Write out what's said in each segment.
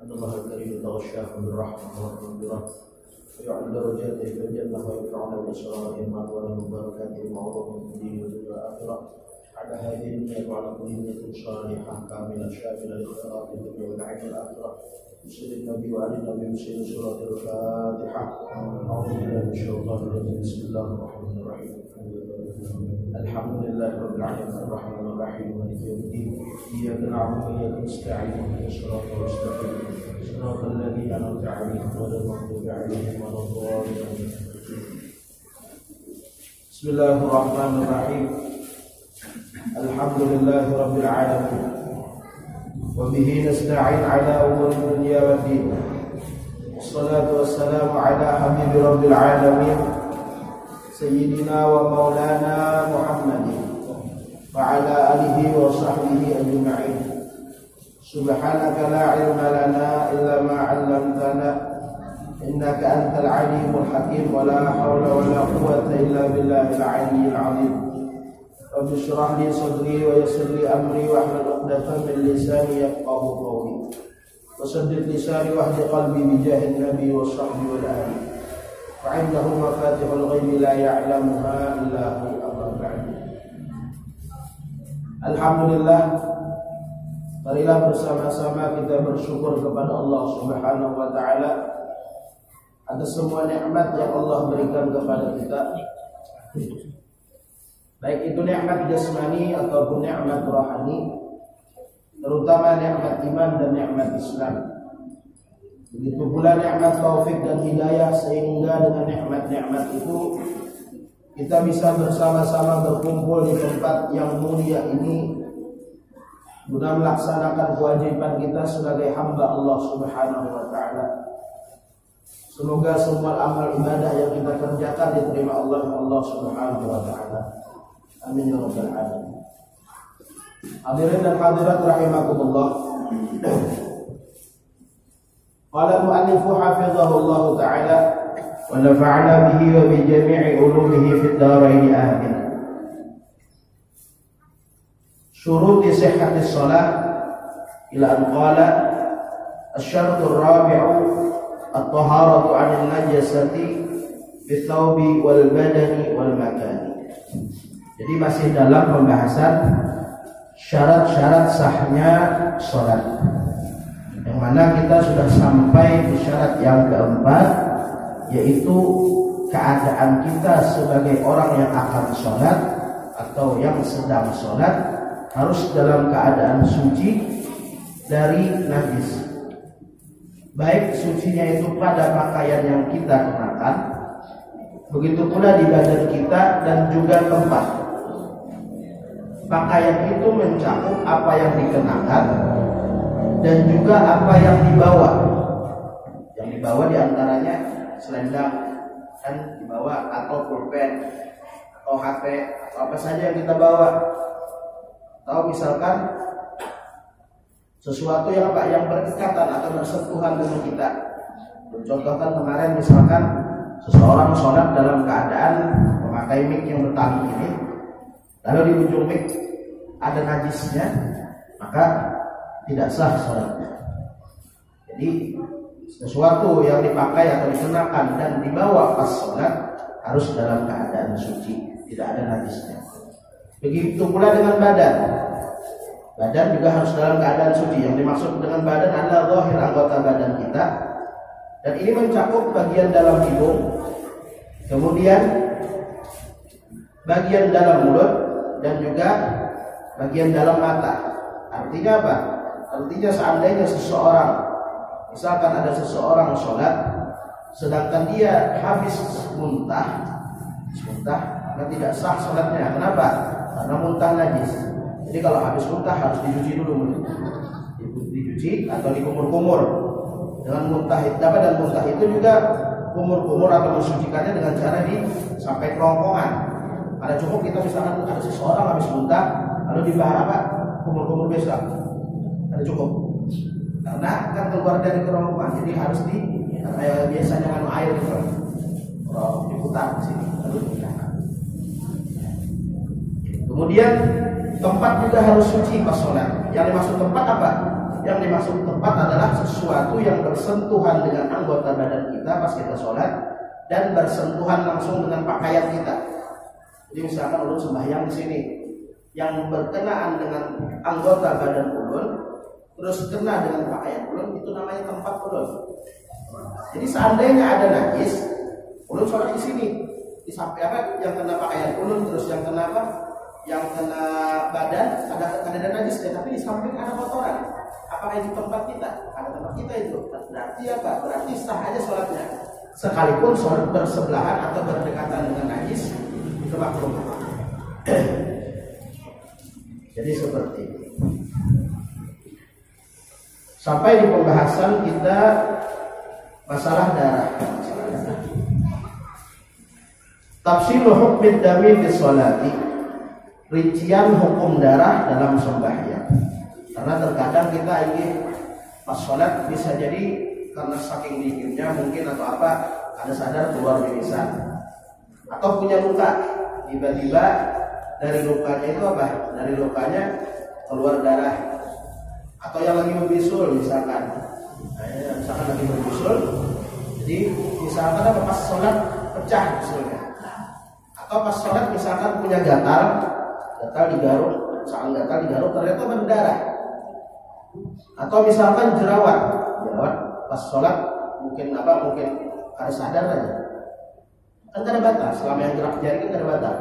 أن الله الكريم يتغشاكم بالرحمة والمغفرة ويعلى درجاته في الجنة ويرفعنا بأسرارهم وأنوارهم وبركاتهم وعلومهم في الدين والدنيا والآخرة على هذه النية وعلى كل نية صالحة كاملة شاملة لخيرات الدنيا والعين والآخرة بسم النبي وعلى النبي بسم سورة الفاتحة أعوذ بالله من الشيطان الرجيم بسم الله الرحمن الرحيم الحمد لله رب العالمين الرحمن الرحيم مالك يوم الدين إياك نعبد وإياك نستعين اهدنا الصراط المستقيم صراط الذين أنعمت عليهم غير المغضوب عليهم ولا الضالين بسم الله الرحمن الرحيم الحمد لله رب العالمين وبه نستعين على أمور الدنيا والدين والصلاة والسلام على حبيب رب العالمين سيدنا ومولانا محمد وعلى آله وصحبه أجمعين سبحانك لا علم لنا إلا ما علمتنا إنك أنت العليم الحكيم ولا حول ولا قوة إلا بالله العلي العظيم رب اشرح لي صدري ويسر لي أمري واحلل عقدة من لساني يفقهوا قولي وسدد لساني واهد قلبي بجاه النبي والصحب والآل وعنده مفاتيح الغيب لا يعلمها إلا هو أما بعد. Alhamdulillah, marilah bersama-sama kita bersyukur kepada Allah Subhanahu wa taala atas semua nikmat yang Allah berikan kepada kita. Baik itu nikmat jasmani ataupun nikmat rohani, terutama nikmat iman dan nikmat Islam. Begitu pula nikmat taufik dan hidayah, sehingga dengan nikmat-nikmat itu kita bisa bersama-sama berkumpul di tempat yang mulia ini guna melaksanakan kewajiban kita sebagai hamba Allah Subhanahu wa taala. Semoga semua amal ibadah yang kita kerjakan diterima Allah Subhanahu wa taala. Amin ya rabbal alamin. Hadirin dan hadirat rahimakumullah. Qala al-mu'allifu hafizahullah ta'ala wa nafa'na bihi wa bi jami'i ulumihi fid dharain amin. Syuruti sihhatis shalah ila an qala asy-syartu ar-rabi'u at-taharatu 'anil najasati fi thawbi wal badani wal makani. Jadi masih dalam pembahasan syarat-syarat sahnya salat, yang mana kita sudah sampai di syarat yang keempat, yaitu keadaan kita sebagai orang yang akan sholat atau yang sedang sholat harus dalam keadaan suci dari najis. Baik sucinya itu pada pakaian yang kita kenakan, begitu pula di badan kita dan juga tempat. Pakaian itu mencakup apa yang dikenakan dan juga apa yang dibawa. Yang dibawa diantaranya selendang kan dibawa, atau pulpen, atau HP, atau apa saja yang kita bawa. Atau misalkan sesuatu yang berdekatan atau bersentuhan dengan kita. Contohkan kemarin misalkan seseorang sholat dalam keadaan memakai mic yang bertali ini, lalu di ujung mic ada najisnya, maka tidak sah sholatnya. Jadi sesuatu yang dipakai atau dikenakan dan dibawa pas sholat harus dalam keadaan suci, tidak ada najisnya. Begitu pula dengan badan. Badan juga harus dalam keadaan suci. Yang dimaksud dengan badan adalah zahir anggota badan kita, dan ini mencakup bagian dalam hidung, kemudian bagian dalam mulut, dan juga bagian dalam mata. Artinya apa? Artinya seandainya seseorang, misalkan ada seseorang sholat sedangkan dia habis muntah muntah maka tidak sah sholatnya. Kenapa? Karena muntah najis. Jadi kalau habis muntah harus dicuci dulu, dicuci atau dikumur-kumur dengan muntah itu. Dan muntah itu juga kumur-kumur atau mensucikannya dengan cara sampai kerongkongan. Ada cukup kita misalkan ada seseorang habis muntah lalu dibahas apa kumur-kumur biasa, ada cukup. Karena kan keluar dari kerongkongan, jadi harus biasanya dengan air gitu, diputar di sini lalu dipindahkan. Kemudian tempat juga harus suci pas sholat. Yang dimaksud tempat apa? Yang dimaksud tempat adalah sesuatu yang bersentuhan dengan anggota badan kita pas kita sholat dan bersentuhan langsung dengan pakaian kita. Jadi misalkan ulun sembahyang di sini, yang berkenaan dengan anggota badan ulun, terus kena dengan pakaian ulun, itu namanya tempat ulun. Jadi seandainya ada najis, ulun sholat di sini, di samping apa yang kena pakaian ulun, terus yang kena apa? Yang kena badan ada najis, tapi di samping ada kotoran. Apakah itu tempat kita? Ada tempat kita itu. Berarti apa? Berarti sah aja sholatnya. Sekalipun sholat bersebelahan atau berdekatan dengan najis, itu makruh. Jadi seperti itu. Sampai di pembahasan kita masalah darah. Tafsirul hukmid dami fi sholati. Rincian hukum darah dalam sembahyang. Karena terkadang kita ini pas sholat bisa jadi karena saking dinginnya mungkin atau apa ada sadar keluar mimisan atau punya luka, tiba-tiba dari lukanya itu apa? Dari lukanya keluar darah. Atau yang lagi membisul misalkan, misalkan lagi membisul, jadi misalkan apa pas sholat pecah bisulnya. Atau pas sholat misalkan punya gatal digaruk, ternyata berdarah. Atau misalkan jerawat pas sholat mungkin ada sadar aja, kan ada batas, selama yang gerak jari kan ada batas,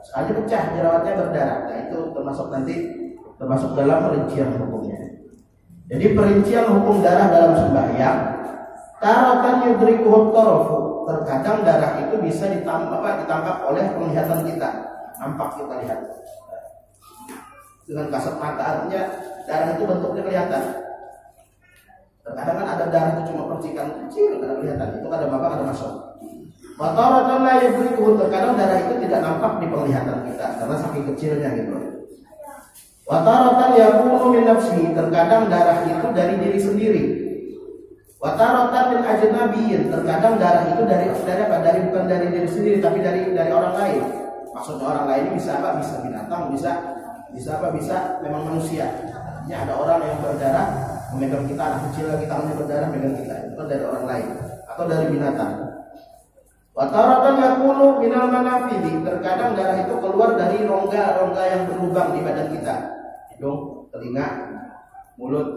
sekali pecah jerawatnya berdarah. Nah itu termasuk dalam perincian hukumnya. Jadi perincian hukum darah dalam sembahyang, taratan yudrikuhut tarafu, terkadang darah itu bisa ditangkap oleh penglihatan kita, nampak kita lihat dengan kasat mata, artinya darah itu bentuknya kelihatan. Terkadang kan ada darah itu cuma percikan kecil, kada kelihatan, itu kada apa kada masuk. Wataratan la yudrikuhu, terkadang darah itu tidak nampak di penglihatan kita karena saking kecilnya gitu. Wataratan yakunu min nafsi, terkadang darah itu dari diri sendiri. Wataratan min ajnabiyyin, terkadang darah itu dari bukan dari diri sendiri tapi dari orang lain. Maksudnya orang lain ini bisa apa? Bisa binatang, bisa memang manusia. Artinya ada orang yang berdarah memegang kita, anak kecil kita hanya berdarah memegang kita, itu kan dari orang lain atau dari binatang. Wataratan yakunu minal manafidi, terkadang darah itu keluar dari rongga yang berlubang di badan kita, hidung, telinga, mulut,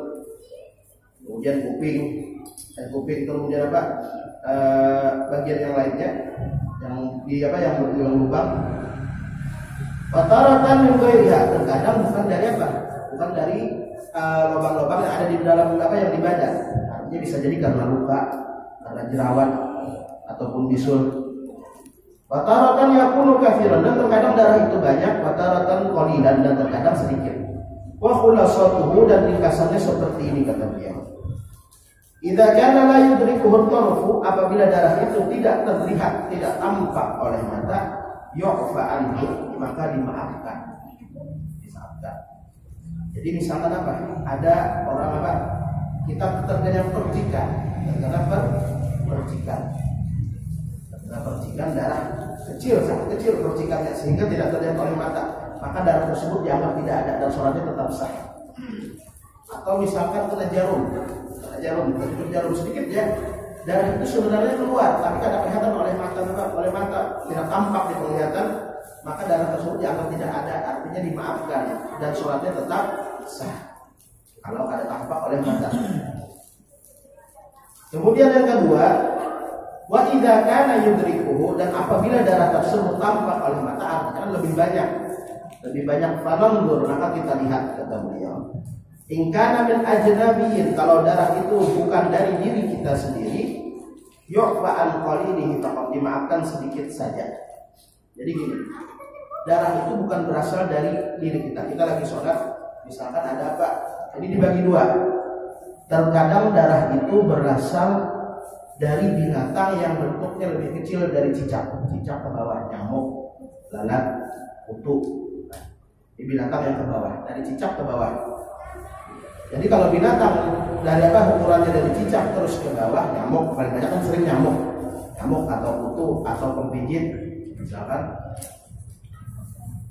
kemudian kuping, kemudian apa? Bagian yang lainnya yang berlubang. Wataratan min ghairiha, terkadang bukan dari apa? Bukan dari lubang-lubang yang ada di dalam yang di badan. Artinya bisa jadi karena luka, karena jerawat ataupun bisul. Wataratan yakunu kafiran, dan terkadang darah itu banyak, wataratan qalilan, dan terkadang sedikit. Wa khulasatuhu, dan ringkasannya seperti ini kata beliau. Idza kana la yudrikuhu tarfu, apabila darah itu tidak terlihat, tidak tampak oleh mata, yu'fa anhu, maka dimaafkan. Jadi misalkan apa? Ada orang kita terkena percikan, percikan darah kecil, sangat kecil percikannya sehingga tidak terlihat oleh mata, maka darah tersebut dianggap tidak ada dan sholatnya tetap sah. Atau misalkan kena jarum sedikit ya, darah itu sebenarnya keluar tapi tidak kelihatan oleh mata, tidak tampak di penglihatan, maka darah tersebut dianggap tidak ada, artinya dimaafkan dan sholatnya tetap sah kalau ada tampak oleh mata. Kemudian yang kedua, wa idza kana yudrikuhu, dan apabila darah tersebut tampak oleh mata, artinya lebih banyak fanandur, maka kita lihat kata beliau. In kana min ajnabiyyin, kalau darah itu bukan dari diri kita sendiri, yu'fa an qalilihi, dimaafkan sedikit saja. Jadi gini, darah itu bukan berasal dari diri kita. Kita lagi sholat, misalkan ada apa? Jadi dibagi dua. Terkadang darah itu berasal dari binatang yang bentuknya lebih kecil dari cicak ke bawah, nyamuk, lalat, kutu. Ini binatang yang ke bawah, dari cicak ke bawah. Jadi kalau binatang dari apa ukurannya dari cicak terus ke bawah, nyamuk paling banyak kan sering nyamuk atau kutu atau pempijit misalkan.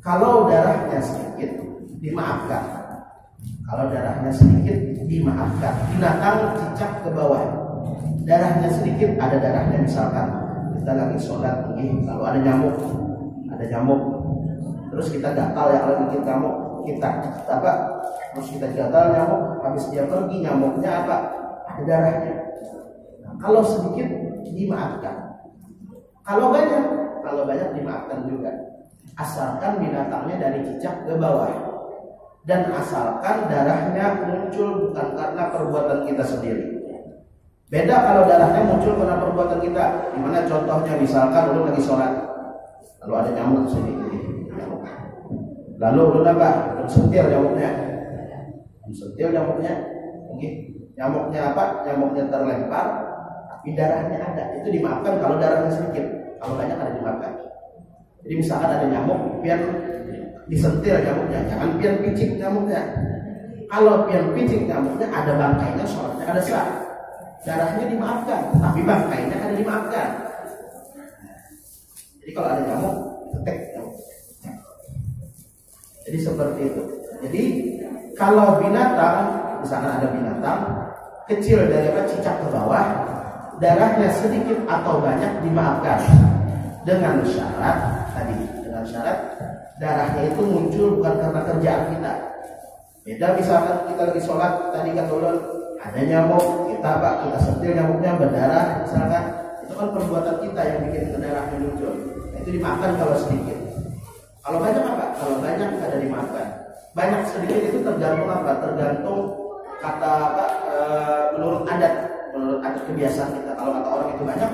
Kalau darahnya sedikit dimaafkan. Kalau darahnya sedikit dimaafkan. Binatang cicak ke bawah, darahnya sedikit, ada darahnya misalkan kita lagi sholat nih, kalau ada nyamuk, terus kita gatal ya, kalau bikin nyamuk kita apa, terus kita gatal nyamuk, habis dia pergi nyamuknya apa, ada darahnya. Nah, kalau sedikit dimaafkan, kalau banyak dimaafkan juga, asalkan binatangnya dari cicak ke bawah dan asalkan darahnya muncul bukan karena perbuatan kita sendiri. Beda kalau darahnya muncul karena perbuatan kita. Gimana contohnya? Misalkan lu lagi sholat, lalu ada nyamuk sini, lalu lu apa? Sentil nyamuknya, nyamuknya apa? Nyamuknya terlempar, tapi darahnya ada. Itu dimaafkan kalau darahnya sedikit. Kalau banyak ada dimaafkan. Jadi misalkan ada nyamuk, biar disentil nyamuknya, jangan biar picik nyamuknya. Kalau biar picik nyamuknya, ada bangkainya, sholatnya ada sah. Darahnya dimaafkan, tapi bangkainya ada dimaafkan. Jadi kalau ada nyamuk, tetek nyamuk. Jadi seperti itu. Jadi kalau binatang, misalkan ada binatang kecil dari cicak ke bawah, darahnya sedikit atau banyak dimaafkan dengan syarat darahnya itu muncul bukan karena kerjaan kita. Beda misalkan kita lagi sholat, tadi kan ulun ada nyamuk, kita sentil nyamuknya berdarah misalkan, itu kan perbuatan kita yang bikin darahnya muncul. Nah, itu dimaafkan kalau sedikit. Kalau banyak apa? Kalau banyak ada dimaafkan. Banyak sedikit itu tergantung apa? Tergantung kata apa? Menurut adat kebiasaan kita. Kalau kata orang itu banyak,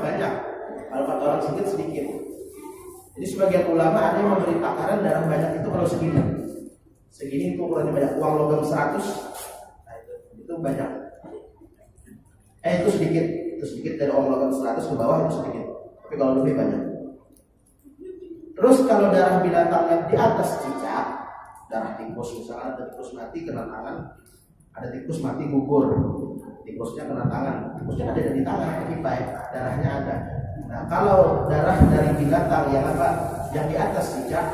kalau kata orang sedikit. Jadi sebagian ulama ada yang memberi takaran darah banyak itu kalau segini itu ukurannya banyak, uang logam 100, nah itu banyak. Itu sedikit dari uang logam 100 ke bawah itu sedikit. Tapi kalau lebih banyak. Terus kalau darah binatangnya di atas cicak, darah tikus misalnya, ada tikus mati kena tangan, ada tikus mati gugur, tikusnya kena tangan, tikusnya ada di tangan, pipa darahnya ada. Nah, kalau darah dari binatang yang apa? Yang di atas cicak,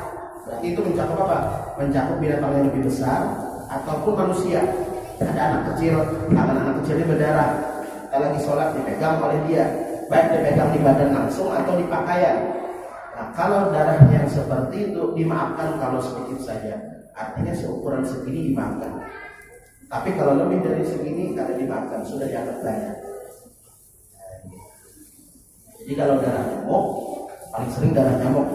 berarti itu mencakup apa? Mencakup binatang yang lebih besar ataupun manusia. Ada anak kecil, tangan anak kecil ini berdarah. Kita lagi sholat dipegang oleh dia, baik dipegang di badan langsung atau di pakaian. Nah, kalau darahnya yang seperti itu dimaafkan kalau sedikit saja. Artinya seukuran segini dimaafkan. Tapi kalau lebih dari segini tidak dimaafkan, sudah dianggap banyak. Jadi kalau darah nyamuk, paling sering darah nyamuk.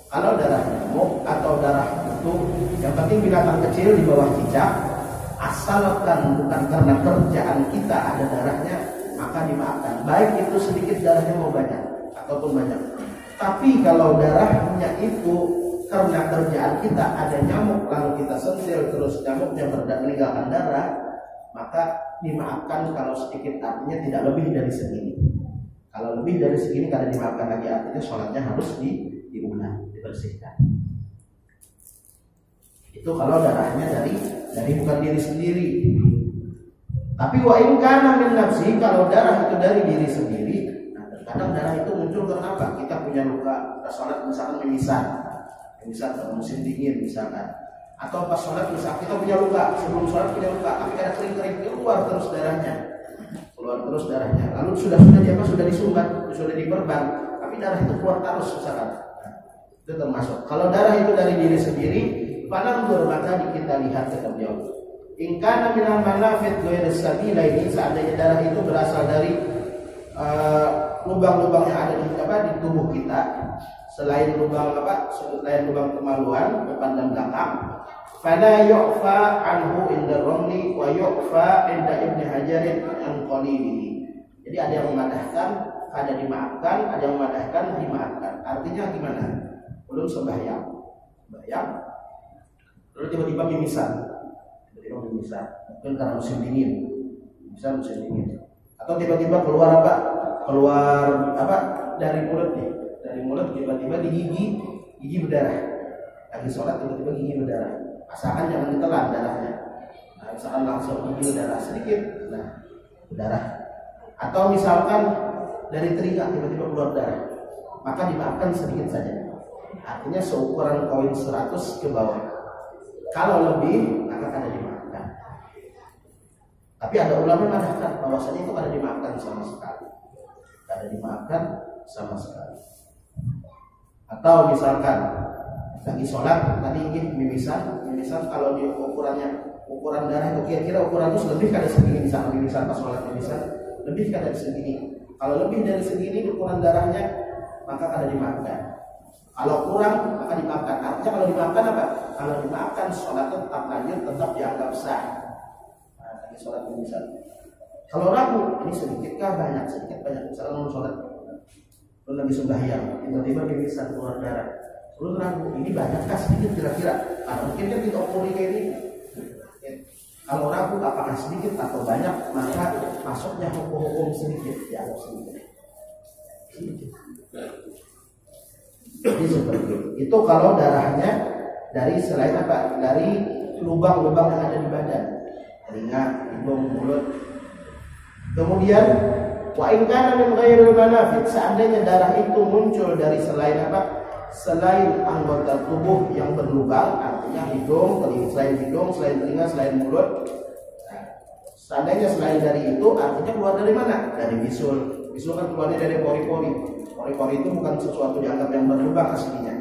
Kalau darah nyamuk atau darah itu, yang penting binatang kecil di bawah cicak, asalkan bukan karena kerjaan kita ada darahnya, maka dimaafkan. Baik itu sedikit darahnya mau banyak ataupun banyak. Tapi kalau darahnya itu karena kerjaan kita ada nyamuk, lalu kita sentil terus nyamuknya meninggalkan darah, maka dimaafkan kalau sedikit, artinya tidak lebih dari segini. Kalau lebih dari segini kada dimaafkan lagi, artinya sholatnya harus diulang, dibersihkan. Itu kalau darahnya dari bukan diri sendiri. Tapi wa in kana min nafsi, kalau darah itu dari diri sendiri, nah terkadang darah itu muncul karena apa? Kita punya luka, kita sholat misalkan mimisan kalau musim dingin misalkan, atau pas sholat misalkan kita punya luka, sebelum sholat punya luka, tapi ada kering-kering keluar terus darahnya. Lalu sudah disumbat, sudah diperban, tapi darah itu keluar terus misalkan. Itu termasuk. Kalau darah itu dari diri sendiri, panandur, maka kita lihat kata beliau. In kana minal manafit ghairis sabila, ini seandainya darah itu berasal dari lubang-lubang yang ada di tubuh kita, selain lubang kemaluan depan dan belakang. Fala yu'fa anhu inda Romli wa yu'fa inda Ibni Hajarin an qalilihi. Jadi ada yang mengatakan ada dimaafkan, ada yang memadahkan dimaafkan. Artinya gimana? Belum sembahyang, lalu tiba-tiba mimisan, mungkin karena musim dingin, bisa musim dingin, atau tiba-tiba keluar apa dari mulut nih, dari mulut tiba-tiba di gigi berdarah, lagi sholat tiba-tiba gigi berdarah, asalkan jangan ditelan darahnya, nah, misalkan langsung gigi berdarah sedikit, nah berdarah, atau misalkan dari telinga tiba-tiba keluar darah, maka dimaafkan sedikit saja. Artinya seukuran koin 100 ke bawah. Kalau lebih maka kada dimaafkan. Tapi ada ulama mengatakan bahwasanya itu kada dimaafkan sama sekali. Kada dimaafkan sama sekali. Atau misalkan lagi sholat tadi ingin mimisan kalau di ukuran darah itu kira-kira ukuran itu lebih kada segini, misalkan mimisan pas sholat mimisan lebih kada segini. Kalau lebih dari segini ukuran darahnya maka kada dimaafkan. Kalau kurang maka dimaafkan. Artinya kalau dimaafkan apa? Kalau dimaafkan sholat tetap lanjut, tetap dianggap sah. Nah, lagi sholat misal. Kalau ragu ini sedikit banyak, misalnya mau sholat, lalu lagi sembahyang, tiba-tiba bisa keluar darah. Lalu ragu ini banyakkah sedikit kira-kira? Nah, mungkin kan kita ukur kayak ini. Kalau ragu apakah sedikit atau banyak, maka masuknya hukum sedikit, dianggap sedikit. Jadi seperti itu kalau darahnya dari selain apa? Dari lubang-lubang yang ada di badan, telinga, hidung, mulut. Kemudian wa in kana min ghairil manafid, seandainya darah itu muncul dari selain apa? Selain anggota tubuh yang berlubang, artinya hidung, selain telinga, selain mulut. Nah, seandainya selain dari itu, artinya keluar dari mana? Dari bisul. Bisul kan keluarnya dari pori-pori. Pori-pori itu bukan sesuatu dianggap yang berlubang aslinya.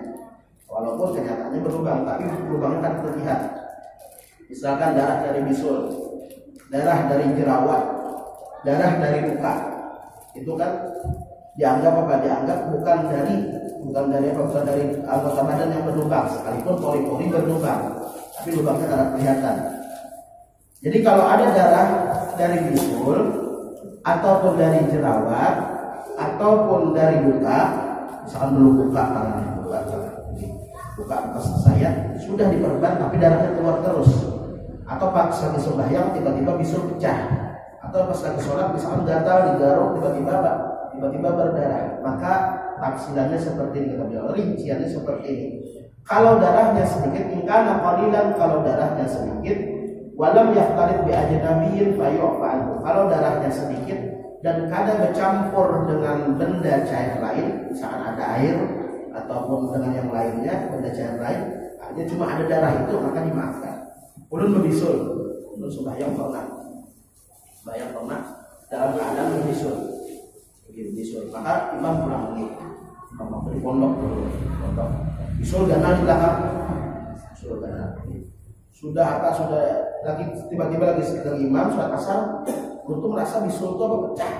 Walaupun kenyataannya berlubang, tapi lubangnya kan terlihat. Misalkan darah dari bisul, darah dari jerawat, darah dari luka. Itu kan dianggap apa? Dianggap bukan dari anggota badan yang berlubang, sekalipun pori-pori berlubang, tapi lubangnya tidak kelihatan. Jadi kalau ada darah dari bisul ataupun dari jerawat ataupun dari luka, misalkan belum buka tangan, buka atas saya sudah diperban tapi darahnya keluar terus, atau pas lagi sembahyang tiba-tiba bisul pecah, atau pas lagi sholat misalkan gatal digaruk tiba-tiba berdarah, maka tafsirannya seperti ini, kita bilang rinciannya seperti ini. Kalau darahnya sedikit, ingkana qalilan, kalau darahnya sedikit, walam yahtalif bi ajnabiyyin fayu'fa anhu, kalau darahnya sedikit dan kadang bercampur dengan benda cair lain, misalkan ada air ataupun dengan yang lainnya, benda cair lain, hanya cuma ada darah itu, maka dimaafkan. Ulun membisul, ulun sembahyang pernah dalam keadaan membisul, maka imam pulang lagi, imam di pondok bisul ganal di belakang, sudah lagi tiba-tiba lagi sekitar imam sholat asar. Untuk merasa bisul itu apa pecah,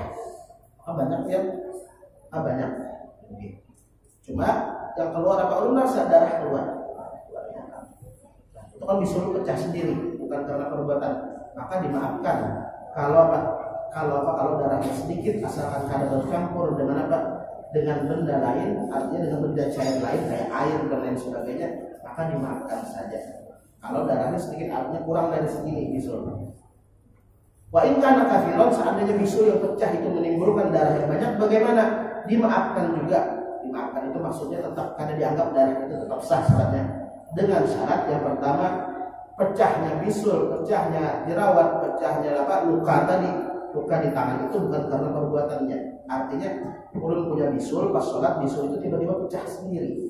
banyak. Cuma yang keluar apa? Lu merasa darah keluar. Itu kan bisul pecah sendiri, bukan karena perbuatan, maka dimaafkan. Kalau darahnya sedikit, asalkan kada bercampur dengan apa? Dengan benda lain, artinya dengan benda cair lain kayak air dan lain sebagainya, maka dimaafkan saja. Kalau darahnya sedikit, artinya kurang dari segini bisul. Wa in kana kafiran, seandainya bisul yang pecah itu menimbulkan darah yang banyak, bagaimana? Dimaafkan juga. Dimaafkan itu maksudnya tetap karena dianggap darah itu tetap sah syaratnya. Dengan syarat yang pertama, pecahnya bisul, pecahnya jerawat, pecahnya luka tadi, luka di tangan itu bukan karena perbuatannya. Artinya ulun punya bisul, pas sholat bisul itu tiba-tiba pecah sendiri,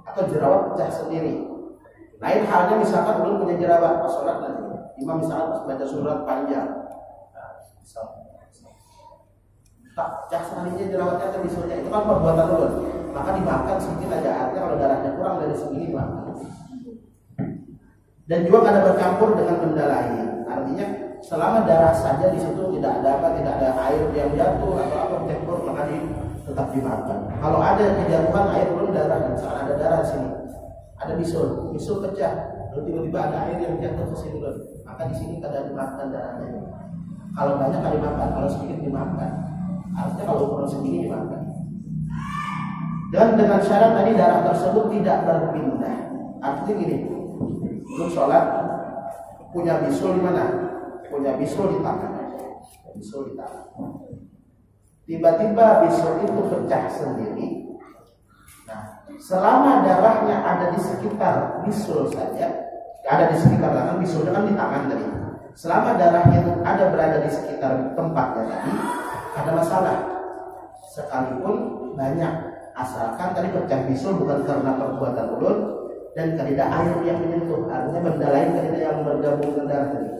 atau jerawat pecah sendiri. Lain halnya misalkan ulun punya jerawat pas sholat nanti, imam misalkan pas baca surat panjang, tak pecah sekalinya jerawatnya atau bisulnya, itu kan perbuatan ulun, maka dimaafkan sedikit aja. Artinya kalau darahnya kurang dari segini maafkan. Dan juga kada bercampur dengan benda lain, artinya selama darah saja di situ tidak ada air yang jatuh atau apa bercampur, maka tetap dimaafkan. Kalau ada kejatuhan air belum darah, misalkan ada darah di sini, ada bisul pecah, lalu tiba-tiba ada air yang jatuh ke sini, maka di sini kada dimaafkan darahnya. Kalau banyak kada dimaafkan, kalau sedikit dimaafkan. Artinya kalau ukuran segini dimakan. Dan dengan syarat tadi darah tersebut tidak berpindah. Artinya gini, belum sholat punya bisul di mana? Punya bisul di tangan. Bisul di tangan. Tiba-tiba bisul itu pecah sendiri. Nah, selama darahnya ada di sekitar bisul saja, ada di sekitar tangan, bisulnya kan di tangan tadi. Selama darahnya itu ada berada di sekitar tempatnya tadi, ada masalah. Sekalipun banyak, asalkan tadi pecah bisul bukan karena perbuatan ulun dan tidak air yang menyentuh, artinya benda lain tidak yang bergabung dengan darah tadi.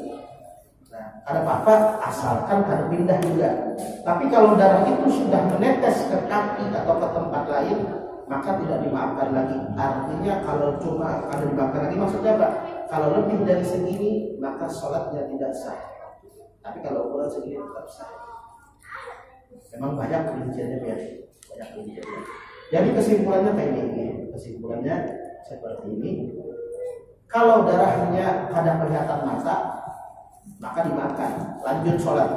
Nah, ada apa-apa asalkan ada pindah juga. Tapi kalau darah itu sudah menetes ke kaki atau ke tempat lain, maka tidak dimaafkan lagi. Artinya kalau cuma ada dimaafkan lagi maksudnya apa? Kalau lebih dari segini maka sholatnya tidak sah. Tapi kalau ukuran segini tetap sah. Memang banyak perinciannya biar banyak perinciannya. Jadi kesimpulannya kayak ini. Kesimpulannya seperti ini. Kalau darahnya kadang kelihatan mata, maka dimakan. Lanjut sholat.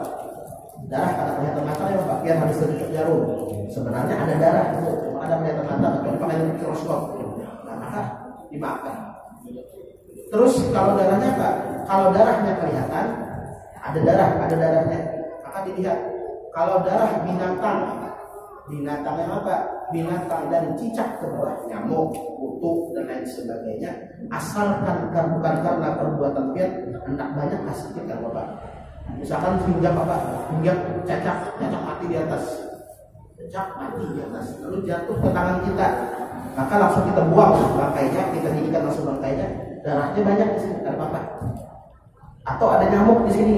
Darah kadang kelihatan mata ya Pak, biar habis tertutup jarum. Sebenarnya ada darah itu, cuma ada kelihatan mata, tapi pakai mikroskop. Nah, maka dimakan. Terus kalau darahnya Pak, kalau darahnya kelihatan, ada darahnya, maka dilihat. Kalau darah binatangnya apa? Binatang dari cicak ke bawah, nyamuk, kutu dan lain sebagainya. Asalkan bukan karena perbuatan dia, hendak banyak sedikit kan Bapak. Misalkan hinggap cacak mati di atas, lalu jatuh ke tangan kita, maka langsung kita buang bangkainya, kita jadikan langsung bangkainya, darahnya banyak di sini, ada apa? Atau ada nyamuk di sini,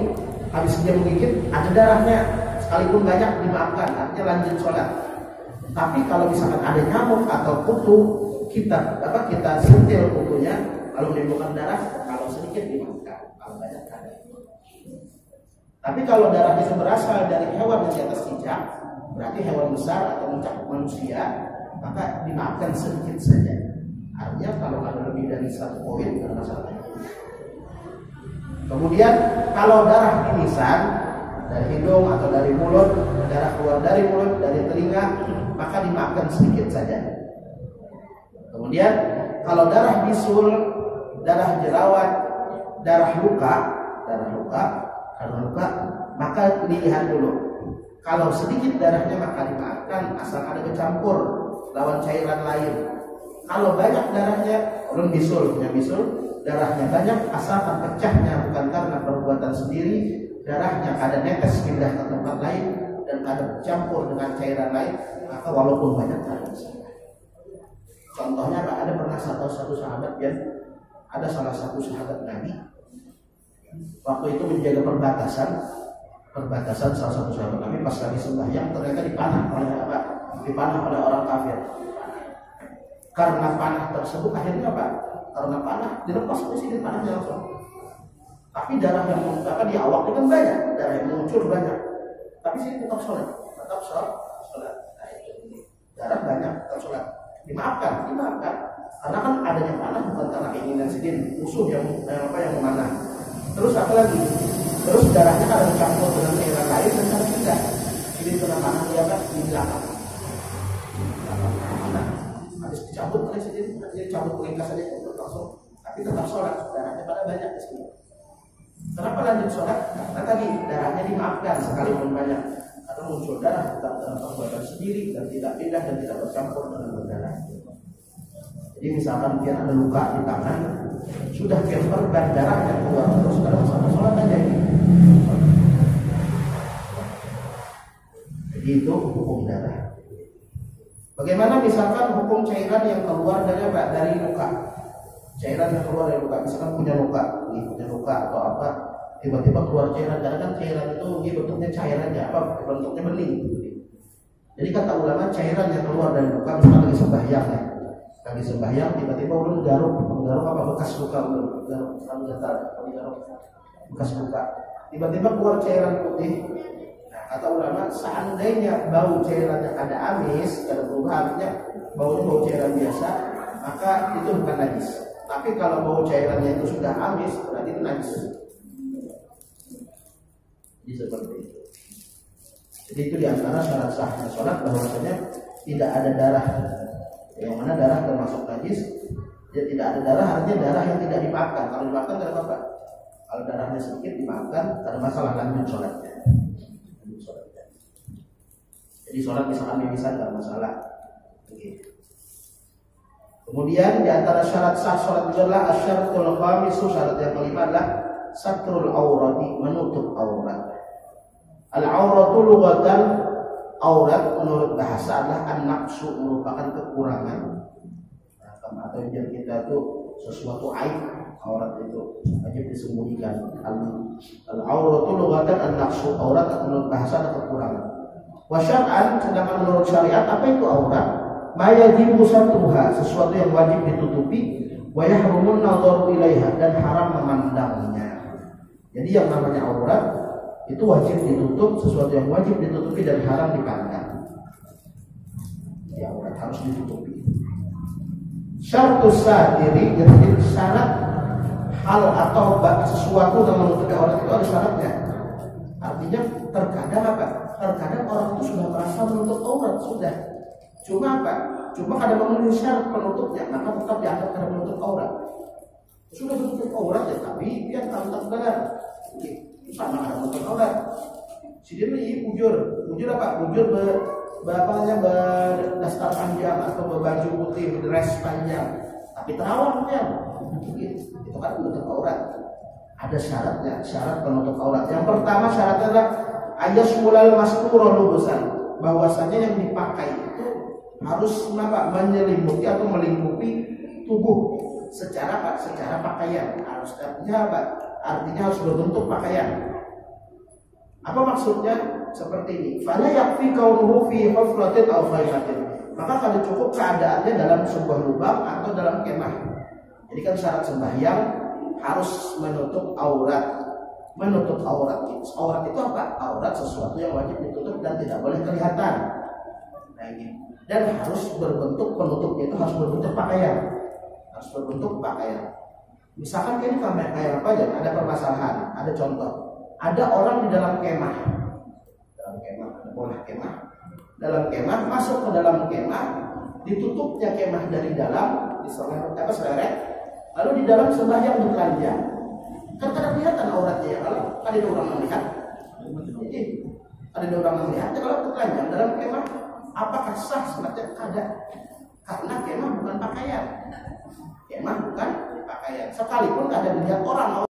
habis dia menggigit, ada darahnya, sekalipun banyak dimaafkan, artinya lanjut sholat. Tapi kalau misalkan ada nyamuk atau kutu, kita sentil kutunya, kalau menimbulkan darah, kalau sedikit dimaafkan, kalau banyak ada. Tapi kalau darah itu berasal dari hewan yang di atas cicak, berarti hewan besar atau mencakup manusia, maka dimaafkan sedikit saja. Artinya kalau ada lebih dari 1 poin, ada masalah. Kemudian kalau darah mimisan dari hidung atau dari mulut, darah keluar dari mulut, dari telinga, maka dimaafkan sedikit saja. Kemudian kalau darah bisul, darah jerawat, darah luka, maka dilihat dulu. Kalau sedikit darahnya maka dimaafkan asal ada bercampur lawan cairan lain. Kalau banyak darahnya, belum bisul, darahnya banyak asalkan pecahnya bukan karena perbuatan sendiri, darahnya ada netes pindah ke tempat lain dan ada bercampur dengan cairan lain, maka walaupun banyak darah. Contohnya ada pernah satu sahabat yang ada salah satu sahabat Nabi waktu itu menjaga perbatasan salah satu sahabat Nabi pas lagi sembahyang ternyata dipanah oleh orang kafir. Karena panah tersebut akhirnya karena panah dilepas presiden panahnya langsung. Tapi darah yang di awak itu kan banyak, darah yang muncul banyak. Tapi sih tetap sholat. Nah, itu darah banyak tetap sholat. Dimaafkan. Karena kan adanya panah bukan karena keinginan sendiri, musuh yang memanah. Terus apa lagi? Terus darahnya ada bercampur dengan cairan lain dan harus tidak. Jadi kena panah dia di belakang. Habis dicabut oleh sendiri, dia cabut pelingkas saja langsung. Tapi tetap sholat, darahnya pada banyak di sini. Kenapa lanjut sholat? Karena tadi darahnya dimaafkan sekalipun banyak. Karena muncul darah bukan dalam perbuatan sendiri dan tidak pindah dan tidak bercampur dengan berdarah. Jadi misalkan dia ada luka di tangan, sudah dia perban darahnya keluar terus dalam sama sholat aja ini. Jadi itu hukum darah. Bagaimana misalkan hukum cairan yang keluar dari luka? Cairan yang keluar dari luka, misalkan punya luka atau apa, tiba-tiba keluar cairan. Karena kan cairan itu bentuknya cairannya bentuknya bening. Jadi kata ulama cairan yang keluar dari luka, misalkan lagi sembahyang tiba-tiba ulun garuk bekas luka bekas luka, tiba-tiba keluar cairan putih. Nah, kata ulama seandainya bau cairannya ada amis, ada perubahannya bau cairan biasa, maka itu bukan najis. Tapi kalau bau cairannya itu sudah amis, berarti itu najis. Jadi seperti itu. Jadi itu diantara syarat sahnya sholat, bahwasanya tidak ada darah. Yang mana darah termasuk najis. Ya, tidak ada darah artinya darah yang tidak dimakan. Kalau dimakan tidak apa-apa. Kalau darahnya sedikit dimakan, ada masalah, lanjut sholatnya. Jadi sholat misalkan mimisan tidak masalah. Begitu. Kemudian diantara syarat sah sholat juga adalah asyaratul khamisu, syarat yang kelima adalah satrul aurati, menutup aurat. Al-auratu lughatan, aurat menurut bahasa adalah an-naqsu, merupakan kekurangan. Atau yang kita itu sesuatu aib, aurat itu wajib disembunyikan. Al-auratu lughatan an-naqsu, aurat menurut bahasa ada kekurangan. Wa syar'an, sedangkan menurut syariat apa itu aurat? Ma yajibu satruha, sesuatu yang wajib ditutupi, wa yahrumun nadharu ilaiha, dan haram memandangnya. Jadi yang namanya aurat itu wajib ditutup, sesuatu yang wajib ditutupi dan haram dipandang. Ya, aurat harus ditutupi. Syaratus satiri, jadi syarat hal atau sesuatu yang menutupi aurat itu ada syaratnya. Artinya terkadang apa? Terkadang orang itu sudah merasa menutup aurat sudah. Cuma apa? Cuma ada memenuhi syarat penutupnya, maka tetap dianggap ada menutup aurat. Sudah menutup aurat ya, tapi dia tampak benar. Sama ada menutup aurat. Si dia ini bujur apa? Bujur berdastar panjang atau berbaju putih, dress panjang, tapi terawang kan? Itu kan menutup aurat. Ada syaratnya, syarat penutup aurat. Yang pertama syaratnya adalah ayasmulal masturul lubusan, bahwasanya yang dipakai itu harus menyelimuti atau melingkupi tubuh secara apa? Secara pakaian. Harus artinya apa? Artinya harus berbentuk pakaian. Apa maksudnya? Seperti ini. Fala yakfi kaunuhu fi hufratin aw khayratin. Maka kalau cukup keadaannya dalam sebuah lubang atau dalam kemah. Jadi kan syarat sembahyang harus menutup aurat. Menutup aurat. Aurat itu apa? Aurat sesuatu yang wajib ditutup dan tidak boleh kelihatan. Nah ini. Dan harus berbentuk, penutupnya itu harus berbentuk pakaian. Harus berbentuk pakaian. Misalkan ini kayak apa aja, ada permasalahan, ada contoh. Ada orang di dalam kemah. Dalam kemah, ada bola kemah. Dalam kemah, masuk ke dalam kemah, ditutupnya kemah dari dalam, diseret, lalu di dalam sembahyang bertelanjang. Kan kadang kelihatan auratnya ya, kalau ada orang melihat. Jadi, ada orang melihat, kalau bertelanjang dalam kemah, apakah sah semacam ada? Karena kemah bukan pakaian. Kemah bukan pakaian. Sekalipun ada dilihat orang.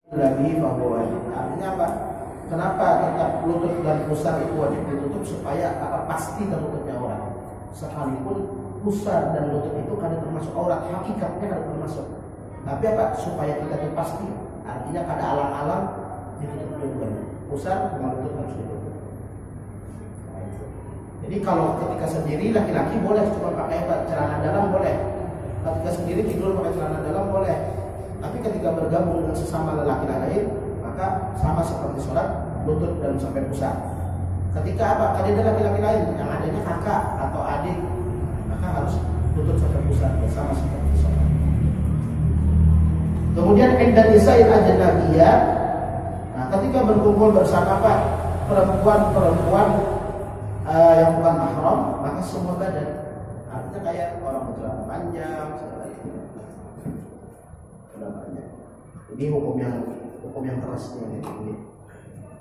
Lebih bahwa artinya apa? Kenapa tetap lutut dan pusar itu wajib ditutup supaya pasti tertutupnya aurat. Sekalipun pusar dan lutut itu kan termasuk aurat, hakikatnya kan termasuk. Tapi apa? Supaya kita itu pasti. Artinya kada alang-alang ditutup dua-duanya. Pusar dengan lutut harus ditutup. Jadi kalau ketika sendiri laki-laki boleh cuma pakai celana dalam boleh. Ketika sendiri tidur pakai celana dalam boleh. Tapi ketika bergabung dengan sesama lelaki lain, maka sama seperti sholat, lutut dan sampai pusar. Ketika apa? Kalau ada laki-laki lain yang adanya kakak atau adik, maka harus lutut sampai pusar sama seperti sholat. Kemudian inda nisa'il ajnabiyah, nah ketika berkumpul bersama apa? Perempuan-perempuan yang bukan mahram, maka semua badan. Artinya kayak orang bercelana panjang, ini hukum yang keras ini.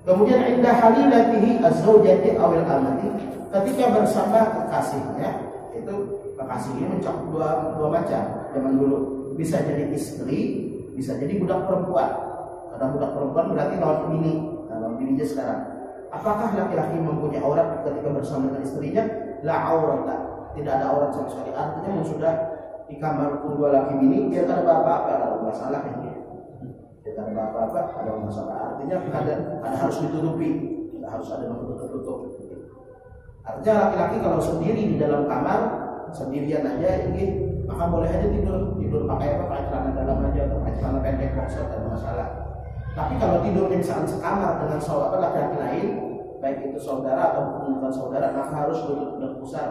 Kemudian indah halilatihi az-zawjati awil amati, ketika bersama kekasihnya, itu kekasih ini mencakup dua macam. Zaman dulu bisa jadi istri, bisa jadi budak perempuan. Karena budak perempuan berarti lawan bini, lawan bininya sekarang. Apakah laki-laki mempunyai aurat ketika bersama dengan istrinya? La aurat, tidak ada aurat sama sekali. Artinya sudah di kamar kedua laki bini, dia tak ada apa-apa, ada masalah ini. Dia tak ada apa-apa, ada masalah. Artinya ada harus ditutupi, tidak harus ada yang tertutup. Artinya laki-laki kalau sendiri di dalam kamar sendirian aja ini, maka boleh aja tidur pakai apa? Pakai celana dalam aja atau pakai celana pendek boxer, tidak ada masalah. Tapi kalau tidur misalnya sekamar dengan saudara laki-laki lain, baik itu saudara atau bukan saudara, maka harus lutut dan pusar.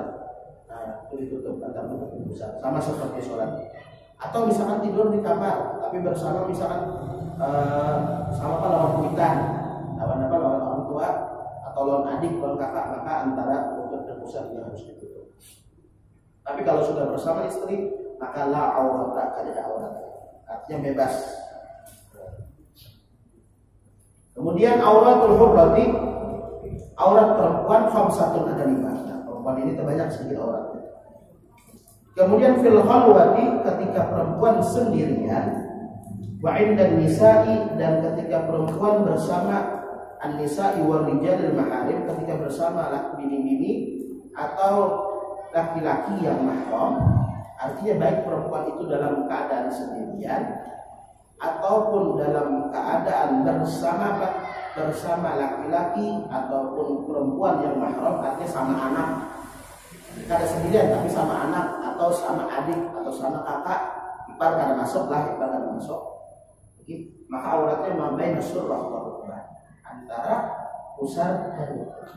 Nah, itu ditutup antara lutut dan pusar, sama seperti sholat. Atau misalkan tidur di kamar, tapi bersama misalkan sama lawan kuitan, lawan orang tua atau lawan adik, lawan kakak, maka antara lutut dan pusar yang harus ditutup. Tapi kalau sudah bersama istri, maka la aurat, kada aurat, artinya bebas. Kemudian auratul hurrati, aurat perempuan khamsatun, ada 5. Nah, perempuan ini terbanyak sedikit auratnya. Kemudian fil khalwati, ketika perempuan sendirian, wa indan nisa'i, dan ketika perempuan bersama an-nisa'i wal rijalil maharim, ketika bersama bini-bini atau laki-laki yang mahram. Artinya baik perempuan itu dalam keadaan sendirian ataupun dalam keadaan bersama laki-laki ataupun perempuan yang mahram, artinya sama anak. Kada sendirian tapi sama anak atau sama adik atau sama kakak, ipar kada masuk lah, ipar kada masuk. Maka auratnya mabaina surrah wa rukbah, antara pusar dan lutut.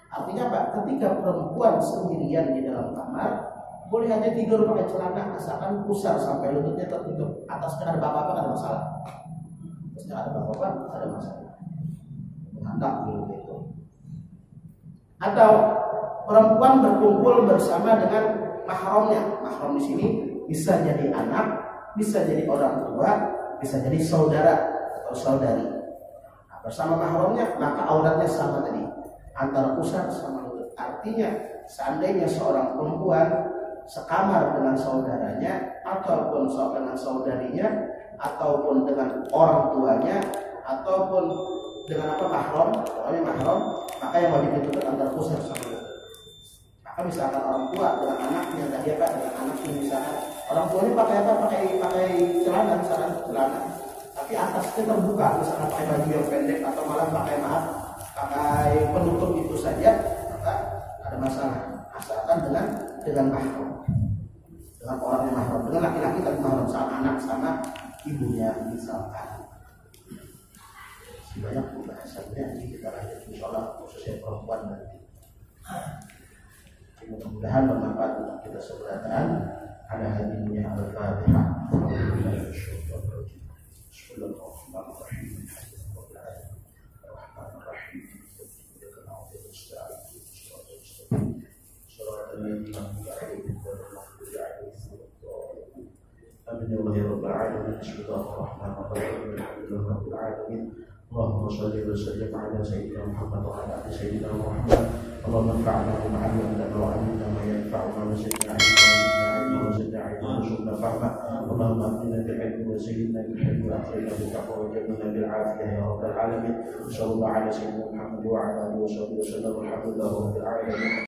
Artinya apa? Ketika perempuan sendirian di dalam kamar, boleh aja tidur pakai celana asalkan pusar sampai lututnya tertutup. Atasnya ada apa-apa, ada masalah. Atasnya ada apa-apa, ada masalah. Mantap gitu. Atau perempuan berkumpul bersama dengan mahramnya. Mahram di sini bisa jadi anak, bisa jadi orang tua, bisa jadi saudara atau saudari. Nah, bersama mahramnya, maka auratnya sama tadi, antara pusar sama lutut. Artinya seandainya seorang perempuan sekamar dengan saudaranya ataupun dengan saudarinya ataupun dengan orang tuanya ataupun dengan mahram, pokoknya mahram, maka yang wajib ditutup antara pusar sama lutut. Maka misalkan orang tua dengan anaknya, tadi apa dengan anaknya, misalkan orang tuanya pakai apa? Pakai celana, misalkan celana, tapi atasnya terbuka, misalkan pakai baju yang pendek atau malah pakai penutup itu saja, maka ada masalah. Asalkan dengan mahram, dengan orang yang mahram, dengan laki-laki tapi mahram, sama anak sama ibunya misalkan. Banyak pembahasannya, ini kita lanjut insyaallah khususnya perempuan nanti. Mudah-mudahan bermanfaat untuk kita seberadaan. Ada hadisnya Al-Fatihah. Bismillahirrahmanirrahim. Amin ya rabbal alamin. Bismillahirrahmanirrahim. Alhamdulillahirabbil alamin. Allahumma shalli wa sallim ala sayyidina Muhammad wa ala ali sayyidina Muhammad. Allahumma anfa'na bima 'allamtana wa 'allimna ma yanfa'una wa zidna 'ilman wa وزدنا علما وارزقنا فهما اللهم اهدنا بالعلم وزينا بالحلم واخرجنا بالتقوى وجنبنا بالعافيه يا رب العالمين. صلى الله على سيدنا محمد وعلى اله وصحبه وسلم والحمد لله رب العالمين.